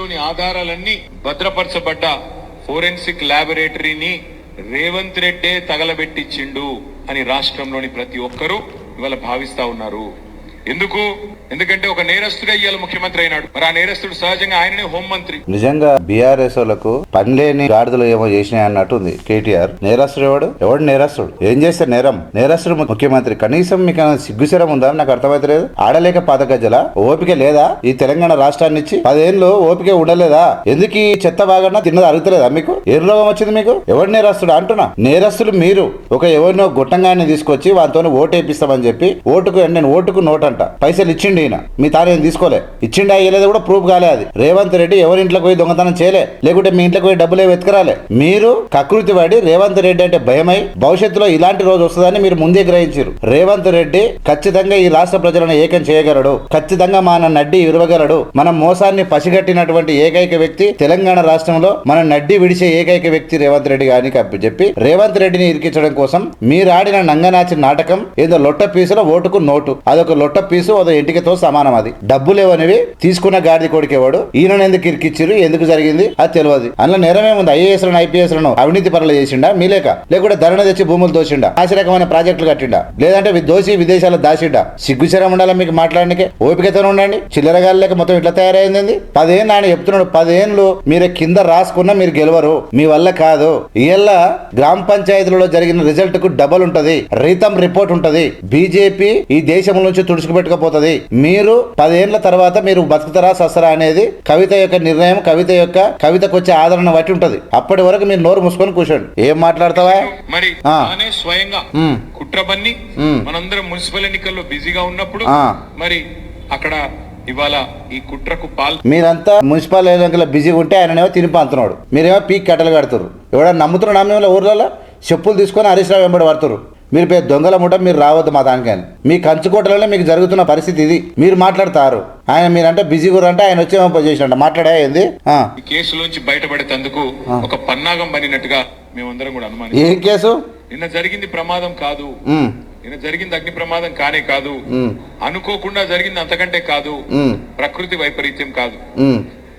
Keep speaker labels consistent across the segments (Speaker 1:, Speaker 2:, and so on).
Speaker 1: కేసులోని ఆధారాలన్నీ భద్రపరచబడ్డ forensic ల్యాబొరేటరీని Revanth రెడ్డే తగలబెట్టించిండు అని రాష్ట్రంలోని ప్రతి ఒక్కరూ ఇవాళ భావిస్తా ఉన్నారు. ఎందుకంటే ఒక నేరస్తుడే ఇవాళ ముఖ్యమంత్రి అయినాడు. మరి ఆ నేరస్తుడు సహజంగా ఆయననే హోంమంత్రి.
Speaker 2: నిజంగా బీఆర్ఎస్ వాళ్ళకు పనిలేని గాడిదలు ఏమో చేసినాయి అన్నట్టుంది కేటీఆర్. నేరస్తుడు ఎవడు నేరస్తుడు? ఏం చేస్తే నేరస్తుడు ముఖ్యమంత్రి. కనీసం మీకు సిగ్గుశరం ఉందా? నాకు అర్థమైతలేదు. ఆడలేక పాతగజ్జల ఓపిక లేదా? ఈ తెలంగాణ రాష్ట్రాన్ని ఇచ్చి 10 ఏళ్ళు ఓపిక ఉండలేదా? ఎందుకు ఈ చెత్త బాగా తిన్నది అరుగుతలేదా మీకు? ఏ రోగం వచ్చింది మీకు? ఎవడు నేరస్తుడు అంటున్నా? నేరస్తులు మీరు. ఒక ఎవరినో గొట్టంగాన్ని తీసుకొచ్చి వాళ్ళతో ఓటు వేపిస్తామని చెప్పి నేను ఓటుకు నోట్ అంట పైసలు ఇచ్చిండి. ఈయన మీ తాను తీసుకోలే. ఇచ్చిండి అయ్యలేదు కూడా ప్రూఫ్ కాలే. అది రేవంత్ రెడ్డి ఎవరి ఇంట్లోకి పోయి దొంగతనం చేయలే, లేకుంటే మీ ఇంట్లోకి పోయి డబ్బులే వెతకరాలే. మీరు కకృతి పడి రేవంత్ రెడ్డి అంటే భయమై భవిష్యత్తులో ఇలాంటి రోజు వస్తుందని మీరు ముందే గ్రహించారు. రేవంత్ రెడ్డి ఖచ్చితంగా ఈ రాష్ట్ర ప్రజలను ఏకం చేయగలడు. ఖచ్చితంగా మన నడ్డి విరవగలడు. మన మోసాన్ని పసిగట్టినటువంటి ఏకైక వ్యక్తి తెలంగాణ రాష్ట్రంలో మన నడ్డి విడిచే ఏకైక వ్యక్తి రేవంత్ రెడ్డి గాని చెప్పి రేవంత్ రెడ్డిని ఇరికించడం కోసం మీరు ఆడిన నంగనాచి నాటకం ఏదో లొట్ట పీసులో ఓటుకు నోటు. అదొక లొట్ట పీసు, అదో ఇంటికితో సమానం. అది డబ్బు లేవనివి తీసుకున్న గాడిది కొడుకేవాడు. ఈయన ఎందుకు ఇరికిచ్చిరు, ఎందుకు జరిగింది అది తెలియదు. అందులో నేరమేముంది? ఐఏఎస్లను ఐపీఎస్లను అవినీతి పనులు చేసిండా లేకుంటే ధరణ తెచ్చి భూములు దోసిండా? నాశరకమైన ప్రాజెక్టులు కట్టిండా? లేదంటే దోసి విదేశాల్లో దాచిండా? సిగ్గుచరం ఉండాలి మీకు మాట్లాడడానికి. ఓపికతో ఉండండి. చిల్లరగాలి లేక మొత్తం ఇట్లా తయారైంది. 10 ఏళ్ళు ఆయన చెప్తున్నాడు. 10 ఏళ్ళు మీరు కింద రాసుకున్నా మీరు గెలవరు, మీ వల్ల కాదు. ఇళ్ళ గ్రామ పంచాయతీలలో జరిగిన రిజల్ట్ కు డబల్ ఉంటది, రీతం రిపోర్ట్ ఉంటది. బీజేపీ ఈ దేశం నుంచి తుడుచుకుపెట్టుకపోతుంది. మీరు 10 ఏళ్ల తర్వాత మీరు బతుకుతారా సస్తరా అనేది కవిత యొక్క నిర్ణయం, కవితకు వచ్చే ఆదరణ బట్టి ఉంటది. అప్పటి వరకు మీరు నోరు మూసుకొని కూర్చోండి. ఏం మాట్లాడతావా?
Speaker 1: మరి స్వయంగా కుట్రబన్ని మనందరం మున్సిపల్ ఎన్నికల్లో బిజీగా ఉన్నప్పుడు మరి అక్కడ ఇవాళ ఈ కుట్రకు
Speaker 2: మీరంతా మున్సిపల్ ఎన్నికల్లో బిజీగా ఉంటే ఆయననేమో తినిపి అంటున్నాడు, మీరేమో పీక్ కట్టలు కడుతున్నారు. ఎవడన్నా నమ్ముతున్నారు? నమ్మేమో ఊర్లలో చెప్పులు తీసుకొని హరీష్ రావు వెంబడి పడుతున్నారు. మీరు పేరు దొంగల ముఠ, మీరు రావద్దు మా దానికని. మీ కంచుకోటలలో మీకు జరుగుతున్న పరిస్థితి ఇది. మీరు మాట్లాడతారు. ఆయన మీరంటే బిజీ కూడా అంటే ఆయన వచ్చి చేసినట్టు మాట్లాడా ఏంది?
Speaker 1: ఈ కేసులోంచి బయటపడేందుకు ఒక పన్నాగం పనినట్టుగా మేమందరం కూడా అనుమానం.
Speaker 2: ఏం కేసు?
Speaker 1: నిన్న జరిగింది ప్రమాదం కాదు, నిన్న జరిగింది అగ్ని ప్రమాదం కానే కాదు, అనుకోకుండా జరిగింది అంతకంటే కాదు, ప్రకృతి వైపరీత్యం కాదు.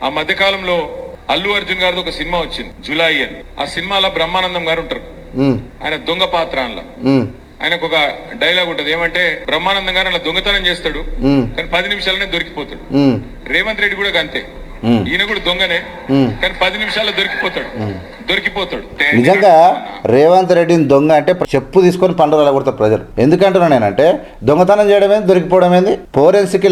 Speaker 1: ఆ మధ్య కాలంలో అల్లు అర్జున్ గారిది ఒక సినిమా వచ్చింది జులై అని. ఆ సినిమాలో బ్రహ్మానందం గారు ఉంటారు. ఆయన దొంగ పాత్ర. అందులో ఆయనకు ఒక డైలాగ్ ఉంటది. ఏమంటే బ్రహ్మానందం గారు అలా దొంగతనం చేస్తాడు కానీ 10 నిమిషాలనే దొరికిపోతాడు. రేవంత్ రెడ్డి కూడా అంతే. ఈయన కూడా దొంగనే కానీ 10 నిమిషాల్లో దొరికిపోతాడు.
Speaker 2: నిజంగా రేవంత్ రెడ్డిని దొంగ అంటే చెప్పు తీసుకొని పండుగ కొడతారు ప్రజలు. ఎందుకంటున్నా నేనంటే దొంగతనం చేయడం ఏంది, దొరికిపోవడం ఏంది? ఫోరెన్సిక్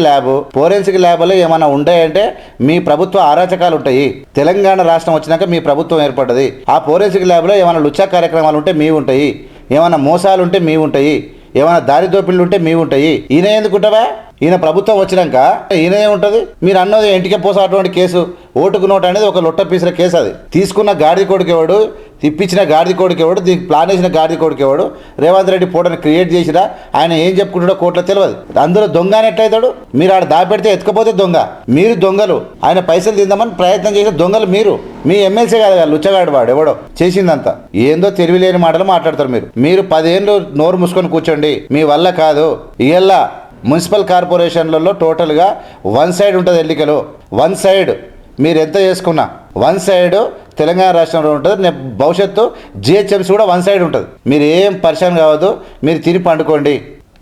Speaker 2: ల్యాబ్లో ఏమైనా ఉంటాయంటే మీ ప్రభుత్వ అరాచకాలు ఉంటాయి. తెలంగాణ రాష్ట్రం వచ్చినాక మీ ప్రభుత్వం ఏర్పడ్డది. ఆ ఫోరెన్సిక్ ల్యాబ్లో ఏమైనా లుచ్చా కార్యక్రమాలు ఉంటే మీ ఉంటాయి, ఏమైనా మోసాలు ఉంటే మీ ఉంటాయి, ఏమైనా దారి దోపిళ్ళు ఉంటే మీ ఉంటాయి. ఈయన ఎందుకుంటావా? ఈయన ప్రభుత్వం వచ్చినాక ఈయన ఏముంటది? మీరు అన్నది ఇంటికే పోసా అటువంటి కేసు. ఓటుకు నోటు అనేది ఒక లొట్ట పీసుల కేసు. అది తీసుకున్న గాడిది కొడుకేవాడు, తిప్పించిన గాడిది కొడుకేవాడు, దీనికి ప్లాన్ వేసిన గాడిది కొడుకేవాడు. రేవంత్ రెడ్డి ఫోటోని క్రియేట్ చేసిరా. ఆయన ఏం చెప్పుకుంటాడో కోర్టులో తెలియదు. అందులో దొంగ అని ఎట్లయితాడు? మీరు ఆడ దాపెడితే ఎత్తుకపోతే దొంగ. మీరు దొంగలు. ఆయన పైసలు తిందామని ప్రయత్నం చేసిన దొంగలు మీరు. మీ ఎమ్మెల్సీ కాదు కదా లుచ్చగాడు వాడు ఎవడో చేసిందంతా. ఏందో తెలివిలేని మాటలు మాట్లాడతారు మీరు. 10 ఏళ్ళు నోరు మూసుకొని కూర్చోండి. మీ వల్ల కాదు. ఇవాళ మున్సిపల్ కార్పొరేషన్లలో టోటల్గా 1 సైడ్ ఉంటుంది ఎన్నికలు. 1 సైడ్ మీరు ఎంత చేసుకున్నా 1 సైడ్ తెలంగాణ రాష్ట్రంలో ఉంటుంది. భవిష్యత్తు జిహెచ్ఎంసీ కూడా 1 సైడ్ ఉంటుంది. మీరు ఏం పరిశాన్ కావద్దు. మీరు తిని పండుకోండి.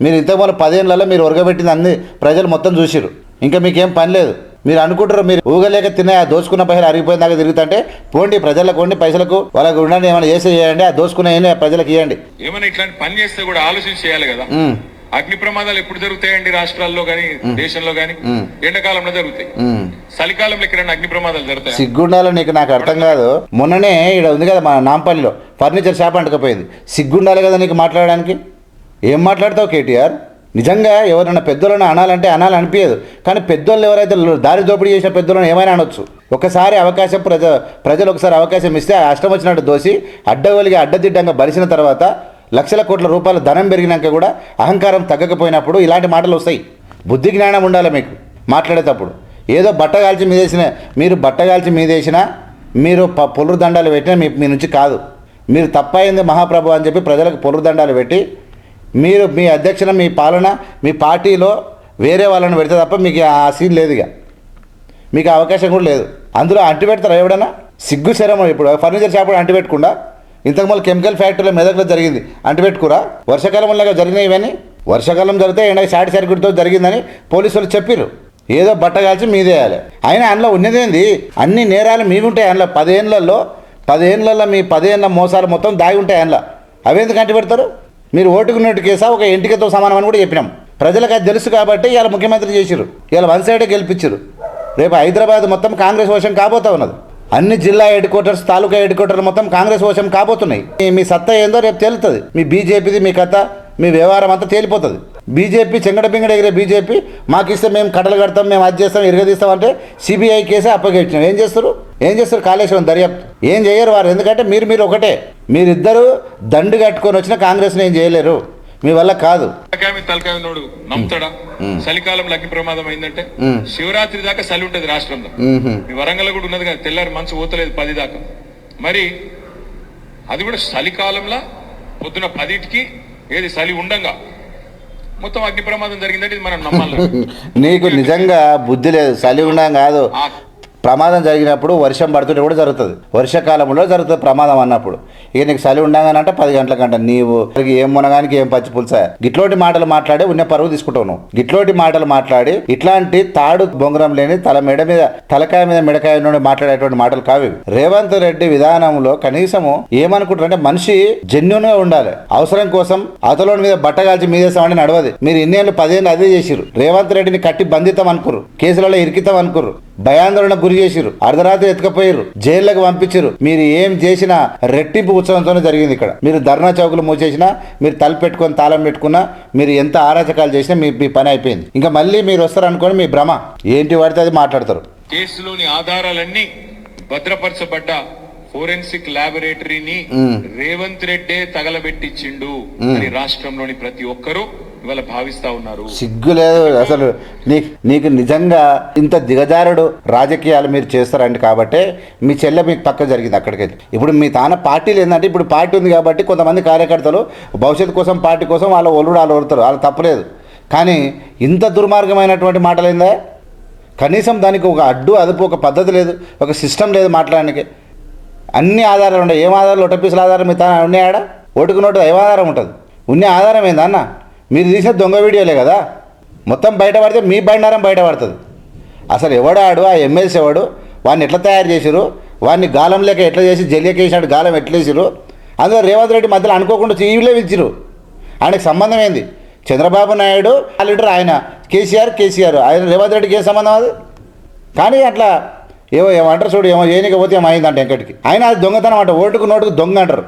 Speaker 2: మీరు ఇంతకుముందు 10 ఏళ్లలో మీరు ఉరగబెట్టింది అన్ని ప్రజలు మొత్తం చూసిరు. ఇంకా మీకేం పని లేదు. మీరు అనుకుంటారు మీరు ఊగలేక తినే ఆ దోసుకున్న పైసలు అరిగిపోయిన దాకా తిరుగుతుంటే పోండి ప్రజలకు ఉండి పైసలకు వాళ్ళకు ఉండండి. ఏమైనా చేయండి. ఆ దోసుకున్న ప్రజలకు ఇవ్వండి.
Speaker 1: ఏమైనా ఇట్లాంటి పని చేస్తే కూడా ఆలోచన చేయాలి కదా. అగ్ని ప్రమాదాలు ఎప్పుడు జరుగుతాయండి రాష్ట్రాల్లో గానీ దేశంలో గానీ? ఎండాకాలంలో జరుగుతాయి. చలికాలంలో ఎక్కడైనా అగ్ని ప్రమాదాలు జరుగుతాయి?
Speaker 2: సిగ్గుండాలో నీకు నాకు అర్థం కాదు. మొన్ననే ఇక్కడ ఉంది కదా మన నాంపల్లిలో ఫర్నిచర్ షాప్ అంటుకపోయింది. సిగ్గుండాలి కదా నీకు మాట్లాడడానికి. ఏం మాట్లాడతావు కేటీఆర్? నిజంగా ఎవరైనా పెద్దోళ్ళని అనాలంటే అనిపించదు. కానీ పెద్దోళ్ళు ఎవరైతే దారి దోపిడీ చేసిన పెద్దోళ్ళని ఏమైనా అనొచ్చు. ఒకసారి అవకాశం ప్రజలు ఒకసారి అవకాశం ఇస్తే అష్టం వచ్చినట్టు దోసి అడ్డగోలిగా అడ్డదిడ్డంగా బలిసిన తర్వాత లక్షల కోట్ల రూపాయల ధనం పెరిగినాక కూడా అహంకారం తగ్గకపోయినప్పుడు ఇలాంటి మాటలు వస్తాయి. బుద్ధి జ్ఞానం ఉండాలి మీకు మాట్లాడేటప్పుడు. ఏదో బట్టగాల్చి మీదేసినా మీరు పొలురు దండాలు పెట్టినా మీ నుంచి కాదు. మీరు తప్పైంది మహాప్రభు అని చెప్పి ప్రజలకు పొలురు దండాలు పెట్టి మీరు మీ అధ్యక్షన మీ పాలన మీ పార్టీలో వేరే వాళ్ళని పెడితే తప్ప మీకు ఆ సీన్ లేదు. ఇక మీకు అవకాశం కూడా లేదు. అందులో అంటి పెడతారా ఎవడన్నా? సిగ్గు శరమ. ఇప్పుడు ఫర్నిచర్ షాప్ అంటి పెట్టకుండా ఇంతకుముందు కెమికల్ ఫ్యాక్టరీలో మెదక్లో జరిగింది, అంటి పెట్టుకురా? వర్షాకాలంలో జరిగినాయి ఇవన్నీ. వర్షాకాలం జరిగితే ఎండకి షార్ట్ సర్క్యూట్తో జరిగిందని పోలీసు వాళ్ళు చెప్పారు. ఏదో బట్ట కాల్చి మీదేయాలి. అయినా అందులో ఉన్నదేంది? అన్ని నేరాలు మీవి ఉంటాయి అందులో. 10 ఏళ్ళల్లో మీ 10 ఏళ్ళ మోసాలు మొత్తం దాగి ఉంటాయి అందులో. అవేందుకు అంటి పెడతారు? మీరు ఓటుకున్నట్టు కేసా ఒక ఎంటికతో సమానం అని కూడా చెప్పినాం. ప్రజలకు అది తెలుసు కాబట్టి ఇవాళ ముఖ్యమంత్రి చేసిరు, ఇవాళ వన్ సైడే గెలిపించారు. రేపు హైదరాబాద్ మొత్తం కాంగ్రెస్ వశం కాబోతా ఉన్నది. అన్ని జిల్లా హెడ్ క్వార్టర్స్, తాలూకా హెడ్ క్వార్టర్లు మొత్తం కాంగ్రెస్ వశం కాబోతున్నాయి. మీ సత్తా ఏందో రేపు తేలుతుంది. మీ బీజేపీది మీ కథ, మీ వ్యవహారం అంతా తేలిపోతుంది. బీజేపీ చెంగడ బింగడ ఎగిరే బీజేపీ మాకిస్తే మేము కట్టలు కడతాం, మేము అది చేస్తాం, ఇరగదీస్తాం అంటే సిబిఐ కేసే అప్పగించినాం. ఏం చేస్తారు? కాళేశ్వరం దర్యాప్తు ఏం చేయరు వారు. ఎందుకంటే మీరు ఒకటే. మీరిద్దరూ దండు కట్టుకొని వచ్చిన కాంగ్రెస్ని ఏం చేయలేరు, మీ వల్ల కాదు.
Speaker 1: తలకాయ నోడు నమ్ముతాడా? చలికాలంలో అగ్ని ప్రమాదం అయిందంటే శివరాత్రి దాకా చలి ఉంటది రాష్ట్రంలో. మీ వరంగల్ కూడా ఉన్నది కదా, తెల్లారి మనసు పోతలేదు 10 దాకా. మరి అది కూడా చలికాలంలో పొద్దున 10కి ఏది చలి ఉండంగా మొత్తం అగ్ని ప్రమాదం జరిగిందంటే ఇది మనం నమ్మాలి.
Speaker 2: నీకు నిజంగా బుద్ధి లేదు. చలి ఉండం కాదు, ప్రమాదం జరిగినప్పుడు వర్షం పడుతుంటే కూడా జరుగుతుంది. వర్షాకాలంలో జరుగుతుంది ప్రమాదం అన్నప్పుడు. ఇక నీకు చలి ఉండగానంటే 10 గంటలకంట నీవు ఏం మునగానికి ఏం పచ్చి పులుసా గిట్లోటి మాటలు మాట్లాడి ఉన్న పరువు తీసుకుంటావు నువ్వు. గిట్లోటి మాటలు మాట్లాడి ఇట్లాంటి తాడు బొంగరం లేని తలకాయ మీద మెడకాయ నుండి మాట్లాడేటువంటి మాటలు కావి. రేవంత్ రెడ్డి విధానంలో కనీసము ఏమనుకుంటారంటే మనిషి జెన్యున్ గా ఉండాలి. అవసరం కోసం అవతలోని మీద బట్టగాల్చి మీదేస్తామని నడవది. మీరు ఇన్నేళ్ళు 10 ఏళ్ళు అదే చేసిరు. రేవంత్ రెడ్డిని కట్టి బంధితం అనుకురు, కేసులలో ఇరికితాం అనుకురు, భయాందోళన గురి చేసిరు, అర్ధరాత్రి ఎత్తుకపోయారు, జైల్లోకి పంపించారు. మీరు ఏం చేసినా రెట్టింపు ఉత్సవంతోనే జరిగింది ఇక్కడ. మీరు ధర్నా చౌకులు మూసేసినా, మీరు తలుపు పెట్టుకొని తాళం పెట్టుకున్నా, మీరు ఎంత ఆరాచకాలు చేసినా మీ పని అయిపోయింది. ఇంకా మళ్ళీ మీరు వస్తారు అనుకోని మీ భ్రమ. ఏంటి పడితే అది మాట్లాడతారు.
Speaker 1: కేసులోని ఆధారాలన్నీ భద్రపరచబడ్డ ఫోరెన్సిక్ ల్యాబొరేటరీని రేవంత్ రెడ్డే తగలబెట్టించిండు అని రాష్ట్రంలోని ప్రతి ఒక్కరూ ఇవాళ భావిస్తా ఉన్నారు.
Speaker 2: సిగ్గు లేదు అసలు. నీకు నిజంగా ఇంత దిగజారుడు రాజకీయాలు మీరు చేస్తారండి కాబట్టి మీ చెల్లె మీకు పక్క జరిగింది అక్కడికి. ఇప్పుడు మీ తాన పార్టీలు ఏంటంటే ఇప్పుడు పార్టీ ఉంది కాబట్టి కొంతమంది కార్యకర్తలు భవిష్యత్తు కోసం పార్టీ కోసం వాళ్ళు ఒలుతారు, వాళ్ళు తప్పలేదు. కానీ ఇంత దుర్మార్గమైనటువంటి మాటలైందా? కనీసం దానికి ఒక అడ్డు అదుపు, ఒక పద్ధతి లేదు, ఒక సిస్టమ్ లేదు మాట్లాడడానికి. అన్ని ఆధారాలు ఉన్నాయి. ఏం ఆధారాలు? ఒట్టపీసుల ఆధారం మీ తాను ఉన్నాయాడ? ఓటుకు నోటు ఏం ఆధారం ఉంటుంది? ఉన్న ఆధారం ఏందన్న? మీరు తీసిన దొంగ వీడియోలే కదా. మొత్తం బయటపడితే మీ బండారం బయటపడుతుంది. అసలు ఎవడాడు ఆ ఎమ్మెల్సీ ఎవడు? వాడిని ఎట్లా తయారు చేసిరు? వాడిని గాలం లేక ఎట్లా చేసి జల్లికేసినట్టు గాలం ఎట్లా వేసిరు? అందులో రేవంత్ రెడ్డి మధ్యలో అనుకోకుండా టీవీలో పిలిచిరు. ఆయనకు సంబంధం ఏంది? చంద్రబాబు నాయుడు లీడర్, ఆయన కేసీఆర్, ఆయన రేవంత్ రెడ్డికి ఏం సంబంధం అది? కానీ అట్లా ఏమంటారు చూడు, ఏమో చేయనికపోతే ఏమో అయిందంట వెంకటికి. ఆయన అది దొంగతనం అంట. ఓటుకు నోటుకు దొంగ అంటారు.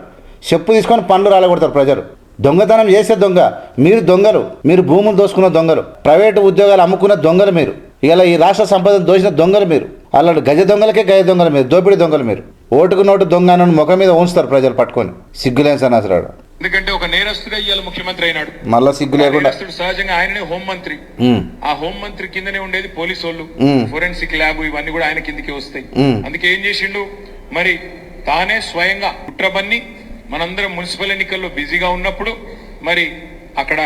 Speaker 2: చెప్పు తీసుకొని పనులు రాలగొడతారు ప్రజలు. దొంగతనం చేసే దొంగ మీరు, దొంగలు మీరు, భూములు దోసుకున్న దొంగలు, ప్రైవేటు ఉద్యోగాలు అమ్ముకున్న దొంగలు మీరు, ఇలా ఈ రాష్ట్ర సంపదను దోచిన దొంగలు మీరు, అలాంటి గజ దొంగలకే గజ దొంగలు మీరు, దోపిడీ దొంగలు మీరు. ఓటుకు నోటు దొంగ అని ముఖం మీద ఉంచుతారు ప్రజలు పట్టుకొని. సిగ్గులేని సన్నాసరాడు.
Speaker 1: ఎందుకంటే ఒక నేరస్తుడే ఇవాళ ముఖ్యమంత్రి అయినాడు.
Speaker 2: మళ్ళా సిగ్గు లేకుండా.
Speaker 1: సహజంగా ఆయననే హోంమంత్రి. ఆ హోంమంత్రి కిందనే ఉండేది పోలీసు వాళ్ళు, ఫోరెన్సిక్ ల్యాబ్, ఇవన్నీ కూడా ఆయన కిందకి వస్తాయి. అందుకే ఏం చేసిండు మరి, తానే స్వయంగా కుట్రబన్ని మనందరం మున్సిపల్ ఎన్నికల్లో బిజీగా ఉన్నప్పుడు మరి అక్కడ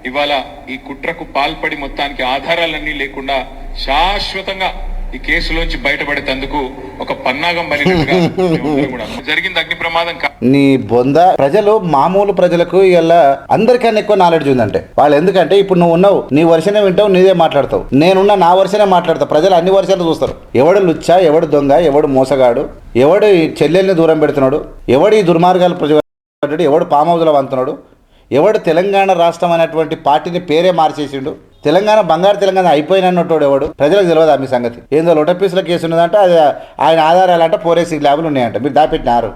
Speaker 1: ఇవాళ ఈ కుట్రకు పాల్పడి మొత్తానికి ఆధారాలన్నీ లేకుండా శాశ్వతంగా ఈ కేసులోంచి బయటపడేందుకు ఒక పన్నాగం బలినట్టుగా జరిగింది అగ్ని ప్రమాదం.
Speaker 2: నీ బొంద ప్రజలు, మామూలు ప్రజలకు ఇలా అందరికన్నా ఎక్కువ నాలెడ్జ్ ఉందంటే వాళ్ళు. ఎందుకంటే ఇప్పుడు నువ్వు ఉన్నావు, నీ వర్షనే వింటావు, నీదే మాట్లాడతావు. నేనున్న నా వర్షనే మాట్లాడతావు. ప్రజలు అన్ని వర్షాలు చూస్తారు. ఎవడు లుచ్చా, ఎవడు దొంగ, ఎవడు మోసగాడు, ఎవడు ఈ చెల్లెల్ని దూరం పెడుతున్నాడు, ఎవడు ఈ దుర్మార్గాలు ప్రజలు, ఎవడు పామ్ హౌస్లో వంతున్నాడు, ఎవడు తెలంగాణ రాష్ట్రం అనేటువంటి పార్టీని పేరే మార్చేసిండు, తెలంగాణ బంగారు తెలంగాణ అయిపోయినన్నట్టు ఎవడు, ప్రజలకు తెలియదు మీ సంగతి. ఏందో లొటపీసుల కేసు ఉన్నదంటే అది ఆయన ఆధారాలంటే ఫోరెన్సిక్ ల్యాబ్లు ఉన్నాయంట. మీరు దాపెట్టినారు.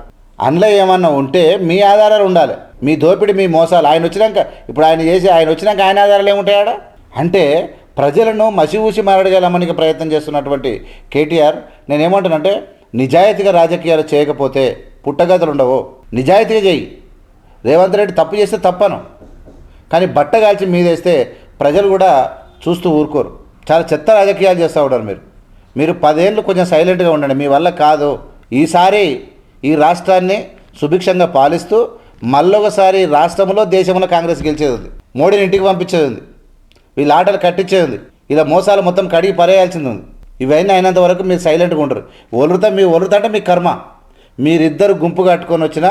Speaker 2: అందులో ఏమన్నా ఉంటే మీ ఆధారాలు ఉండాలి. మీ దోపిడి, మీ మోసాలు ఆయన వచ్చినాక, ఇప్పుడు ఆయన వచ్చినాక ఆయన ఆధారాలు ఏముంటాయాడా? అంటే ప్రజలను మసిఊసి మారడగలమనికి ప్రయత్నం చేస్తున్నటువంటి కేటీఆర్, నేనేమంటానంటే నిజాయితీగా రాజకీయాలు చేయకపోతే పుట్టగతులు ఉండవు. నిజాయితీగా చేయి. రేవంత్ రెడ్డి తప్పు చేస్తే తప్పను, కానీ బట్ట కాల్చి మీదేస్తే ప్రజలు కూడా చూస్తూ ఊరుకోరు. చాలా చెత్త రాజకీయాలు చేస్తూ ఉంటారు మీరు 10 ఏళ్ళు కొంచెం సైలెంట్గా ఉండండి. మీ వల్ల కాదు. ఈసారి ఈ రాష్ట్రాన్ని సుభిక్షంగా పాలిస్తూ మళ్ళొకసారి రాష్ట్రంలో, దేశంలో కాంగ్రెస్ గెలిచేది ఉంది. మోడీని ఇంటికి పంపించేది ఉంది. వీళ్ళ ఆటలు కట్టించేది ఉంది. ఇలా మోసాలు మొత్తం కడిగి పరేయాల్సింది ఉంది. ఇవన్నీ అయినంత వరకు మీరు సైలెంట్గా ఉంటారు. ఒలురుతా అంటే మీ కర్మ. మీరిద్దరు గుంపు కట్టుకొని వచ్చిన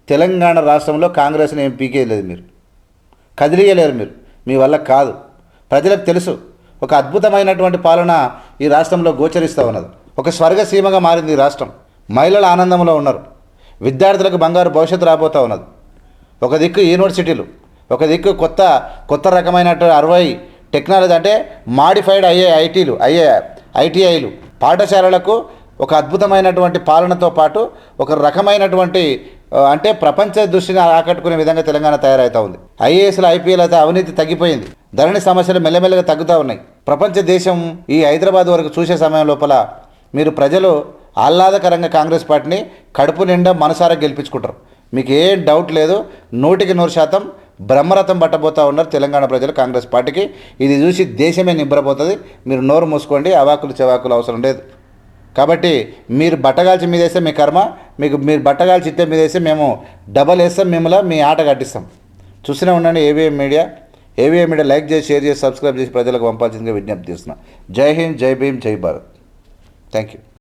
Speaker 2: తెలంగాణ రాష్ట్రంలో కాంగ్రెస్ని ఏం పీకేయలేదు, మీరు కదిలియలేరు, మీరు మీ వల్ల కాదు. ప్రజలకు తెలుసు ఒక అద్భుతమైనటువంటి పాలన ఈ రాష్ట్రంలో గోచరిస్తూ ఉన్నది. ఒక స్వర్గసీమగా మారింది ఈ రాష్ట్రం. మహిళలు ఆనందంలో ఉన్నారు. విద్యార్థులకు బంగారు భవిష్యత్తు రాబోతూ ఉన్నది. ఒక దిక్కు యూనివర్సిటీలు, ఒక దిక్కు కొత్త రకమైనటువంటి 60 టెక్నాలజీ అంటే మాడిఫైడ్ అయ్యే ఐటీఐలు, పాఠశాలలకు ఒక అద్భుతమైనటువంటి పాలనతో పాటు ఒక రకమైనటువంటి అంటే ప్రపంచ దృష్టిని ఆకట్టుకునే విధంగా తెలంగాణ తయారవుతూ ఉంది. ఐఏఎస్లు ఐపీఎల్ అయితే అవినీతి తగ్గిపోయింది. ధరణి సమస్యలు మెల్లమెల్లగా తగ్గుతూ ఉన్నాయి. ప్రపంచ దేశం ఈ హైదరాబాద్ వరకు చూసే సమయం లోపల మీరు ప్రజలు ఆహ్లాదకరంగా కాంగ్రెస్ పార్టీని కడుపు నిండా మనసారా గెలిపించుకుంటారు. మీకు ఏం డౌట్ లేదు. 100% బ్రహ్మరథం పట్టబోతూ ఉన్నారు తెలంగాణ ప్రజలు కాంగ్రెస్ పార్టీకి. ఇది చూసి దేశమే నింబరపోతుంది. మీరు నోరు మూసుకోండి, అవాకులు చెవాకులు అవసరం లేదు. కాబట్టి మీరు బట్టగాల్చి మీదేస్తే మీ కర్మ, మీరు బట్టగాల్చి ఇస్తే మీదేస్తే మేము డబల్ వేస్తాం, మిమ్మల్ని మీ ఆట కట్టిస్తాం. చూస్తూనే ఉండండి ఏవిఎం మీడియా. లైక్ చేసి, షేర్ చేసి, సబ్స్క్రైబ్ చేసి ప్రజలకు పంపాల్సిందిగా విజ్ఞప్తి చేస్తున్నాం. జై హింద్, జై భీమ్, జై భారత్. Thank you.